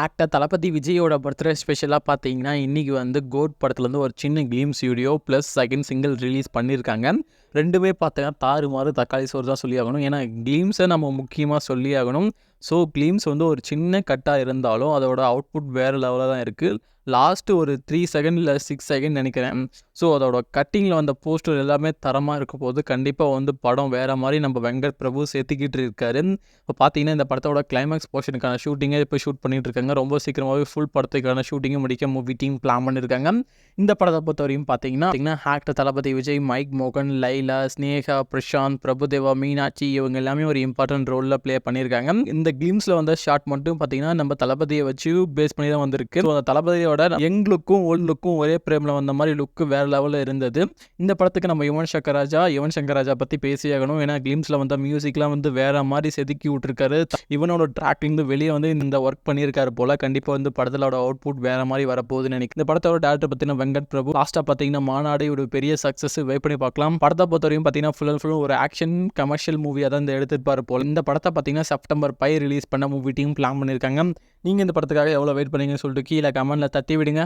Actor தளபதி விஜயோட birthday ஸ்பெஷலாக பார்த்தீங்கன்னா, இன்றைக்கி வந்து கோட் படத்துலேருந்து ஒரு சின்ன glimpse video plus second single release பண்ணியிருக்காங்க. ரெண்டுமே பார்த்தீங்கன்னா தாறுமாறு தக்காளி சோறு தான் சொல்லி ஆகணும். ஏன்னா கிளீம்ஸை நம்ம முக்கியமாக சொல்லி ஆகணும். ஸோ கிளீம்ஸ் வந்து ஒரு சின்ன கட்டாக இருந்தாலும் அதோட அவுட்புட் வேறு லெவலில் தான் இருக்குது. லாஸ்ட்டு ஒரு 3 செகண்ட் இல்லை 6 செகண்ட் நினைக்கிறேன். ஸோ அதோட கட்டிங்கில் வந்த போஸ்டர் எல்லாமே தரமாக இருக்க போது கண்டிப்பாக வந்து படம் வேறு மாதிரி நம்ம வெங்கட் பிரபு சேர்த்துக்கிட்டு இருக்காரு. இப்போ பார்த்தீங்கன்னா இந்த படத்தோட கிளைமேக்ஸ் போர்ஷனுக்கான ஷூட்டிங்கே இப்போ ஷூட் பண்ணிட்டு இருக்காங்க. ரொம்ப சீக்கிரமாகவே ஃபுல் படத்துக்கான ஷூட்டிங்கும் முடிக்க மூவி டீம் பிளான் பண்ணியிருக்காங்க. இந்த படத்தை பொறுத்த வரையும் பார்த்தீங்கன்னா ஆக்டர் தளபதி விஜய், மைக் மோகன், லைலா, ஸ்னேகா, பிரசாந்த், பிரபுதேவா, மீனாட்சி இவங்க எல்லாமே ஒரு இம்பார்ட்டன்ட் ரோலில் ப்ளே பண்ணியிருக்காங்க. இந்த கிளிம்ஸில் வந்த ஷாட் மட்டும் பார்த்தீங்கன்னா நம்ம தளபதியை வச்சு பேஸ் பண்ணி தான் வந்திருக்கு. ஸோ அந்த தளபதியோட யங் லுக்கும் ஓல்டு லுக்கும் ஒரே பிரேமில் வந்த மாதிரி லுக்கு வேறு லெவலில் இருந்தது. இந்த படத்துக்கு நம்ம யுவன் சங்கர் ராஜா பற்றி பேசியாகணும். ஏன்னா கிளிம்ஸில் வந்த மியூசிக்லாம் வந்து வேறு மாதிரி செதுக்கி விட்டுருக்காரு. இவனோட ட்ராக்லேருந்து வெளியே வந்து இந்த ஒர்க் பண்ணியிருக்காரு போல். கண்டிப்பாக வந்து படத்தோட அவுட்புட் வேறு மாதிரி வரப்போகுதுன்னு நினைக்கிறேன். இந்த படத்தோட டேரக்டர் பார்த்தீங்கன்னா வெங்கட் பிரபு. லாஸ்ட்டாக பார்த்தீங்கன்னா மாநாடு ஒரு பெரிய சக்ஸஸ் வெயிட் பண்ணி பார்க்கலாம். படத்தை பொறுத்தவரையும் பார்த்தீங்கன்னா ஃபுல் அண்ட் ஃபுல் ஒரு ஆக்ஷன் கமர்ஷியல் மூவியாக தான் இந்த எடுத்துருப்பாரு போல். இந்த படத்தை பார்த்தீங்கன்னா செப்டம்பர் 5 ரிலீஸ் பண்ண மூவி டீம் பிளான் பண்ணியிருக்காங்க. நீங்கள் இந்த படத்துக்காக எவ்வளோ வெயிட் பண்ணீங்கன்னு சொல்லிட்டு கீழே கமெண்ட்டில் தட்டி விடுங்க.